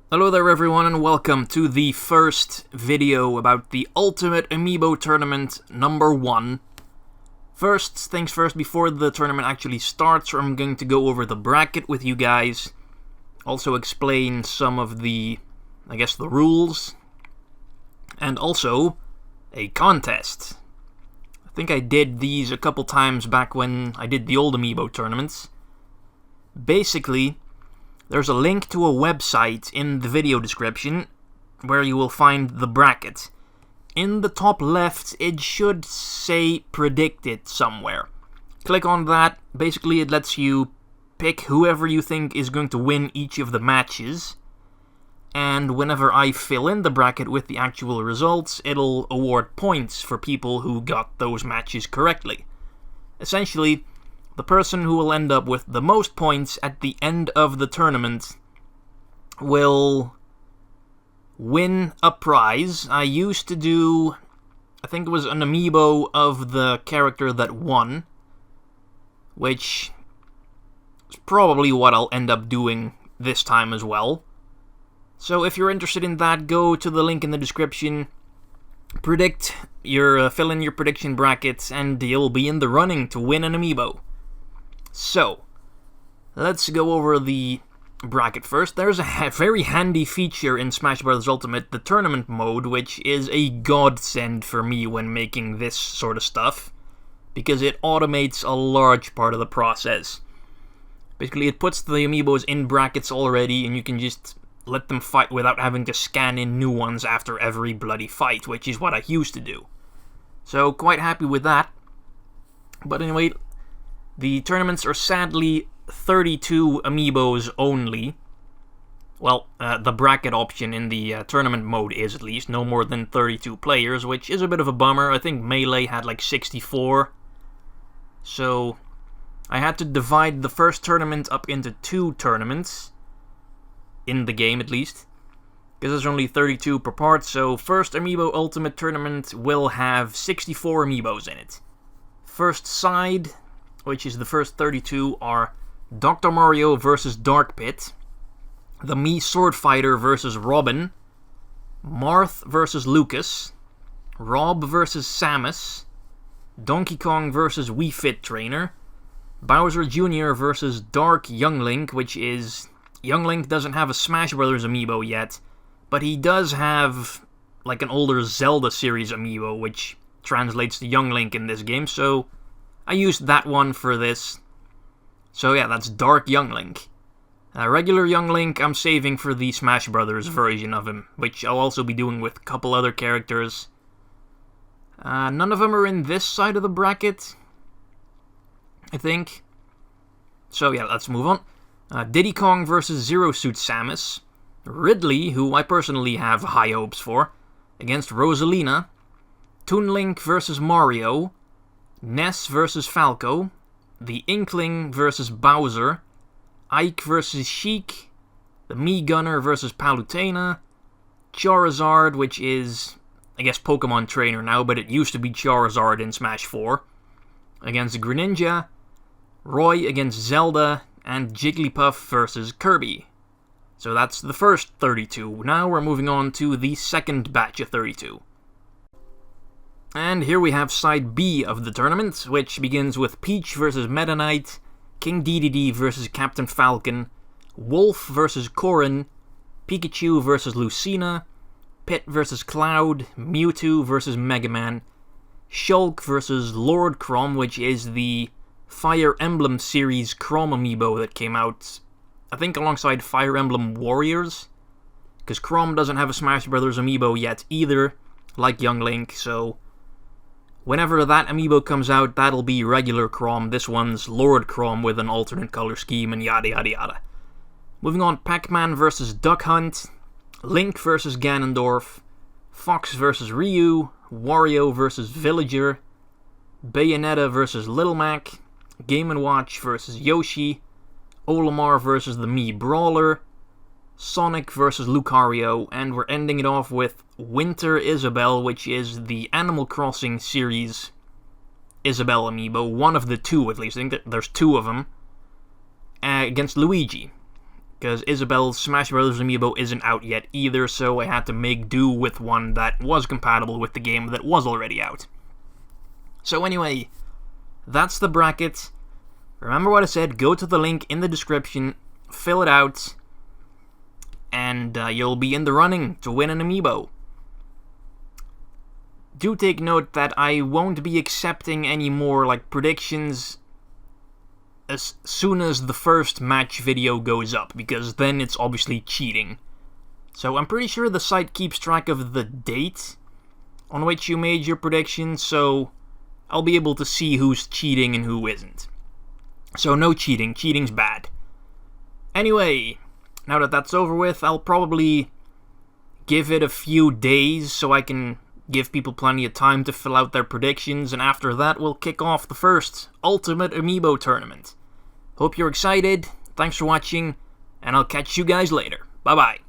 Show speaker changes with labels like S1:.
S1: Hello there everyone and welcome to the first video about the Ultimate Amiibo Tournament number 1. First things first, before the tournament actually starts, I'm going to go over the bracket with you guys. Also explain some of the, the rules. And also, a contest. I think I did these a couple times back when I did the old Amiibo tournaments. Basically, there's a link to a website in the video description where you will find the bracket. In the top left, it should say predicted somewhere. Click on that. Basically, it lets you pick whoever you think is going to win each of the matches. And whenever I fill in the bracket with the actual results, it'll award points for people who got those matches correctly. Essentially, the person who will end up with the most points at the end of the tournament will win a prize. I used to do, I think it was an Amiibo of the character that won, which is probably what I'll end up doing this time as well. So if you're interested in that, go to the link in the description, fill in your prediction brackets, and you'll be in the running to win an Amiibo. So, let's go over the bracket first. There's a very handy feature in Smash Bros. Ultimate, the tournament mode, which is a godsend for me when making this sort of stuff, because it automates a large part of the process. Basically, it puts the Amiibos in brackets already, and you can just let them fight without having to scan in new ones after every bloody fight, which is what I used to do. So, quite happy with that. But anyway, the tournaments are sadly 32 Amiibos only. Well, the bracket option in the tournament mode is at least no more than 32 players, which is a bit of a bummer. I think Melee had like 64. So, I had to divide the first tournament up into 2 tournaments. In the game, at least. Because there's only 32 per part, so first Amiibo Ultimate Tournament will have 64 Amiibos in it. First side, which is the first 32, are Dr. Mario vs. Dark Pit, the Mii Sword Fighter vs. Robin, Marth vs. Lucas, Rob vs. Samus, Donkey Kong vs. Wii Fit Trainer, Bowser Jr. vs. Dark Young Link, which is... Young Link doesn't have a Smash Bros. Amiibo yet, but he does have like an older Zelda series Amiibo, which translates to Young Link in this game, so I used that one for this. So yeah, that's Dark Young Link. Regular Young Link I'm saving for the Smash Bros. Version of him, which I'll also be doing with a couple other characters. None of them are in this side of the bracket, I think. So yeah, let's move on. Diddy Kong vs. Zero Suit Samus, Ridley, who I personally have high hopes for, against Rosalina, Toon Link vs. Mario, Ness vs. Falco, the Inkling vs. Bowser, Ike vs. Sheik, the Mii Gunner vs. Palutena, Charizard, which is, I guess, Pokemon Trainer now, but it used to be Charizard in Smash 4, against Greninja, Roy against Zelda, and Jigglypuff vs. Kirby. So that's the first 32. Now we're moving on to the second batch of 32. And here we have side B of the tournament, which begins with Peach vs. Meta Knight, King Dedede vs. Captain Falcon, Wolf vs. Corrin, Pikachu vs. Lucina, Pit vs. Cloud, Mewtwo vs. Mega Man, Shulk vs. Lord Chrom, which is the Fire Emblem series Chrom Amiibo that came out, I think, alongside Fire Emblem Warriors, because Chrom doesn't have a Smash Bros. Amiibo yet either, like Young Link, so whenever that Amiibo comes out, that'll be regular Chrom. This one's Lord Chrom with an alternate color scheme and yada yada yada. Moving on, Pac-Man vs. Duck Hunt, Link vs. Ganondorf, Fox vs. Ryu, Wario vs. Villager, Bayonetta vs. Little Mac, Game & Watch vs. Yoshi, Olimar vs. the Mii Brawler, Sonic vs. Lucario, and we're ending it off with Winter Isabelle, which is the Animal Crossing series Isabelle Amiibo, one of the 2 at least. I think that there's 2 of them, against Luigi. because Isabel's Smash Bros. Amiibo isn't out yet either, so I had to make do with one that was compatible with the game that was already out. So anyway, that's the bracket. Remember what I said, go to the link in the description, fill it out, and you'll be in the running to win an Amiibo. Do take note that I won't be accepting any more predictions as soon as the first match video goes up, because then it's obviously cheating. So I'm pretty sure the site keeps track of the date on which you made your prediction, so I'll be able to see who's cheating and who isn't. So no cheating, cheating's bad. Anyway, now that that's over with, I'll probably give it a few days so I can give people plenty of time to fill out their predictions, and after that we'll kick off the first Ultimate Amiibo tournament. Hope you're excited, thanks for watching, and I'll catch you guys later. Bye bye.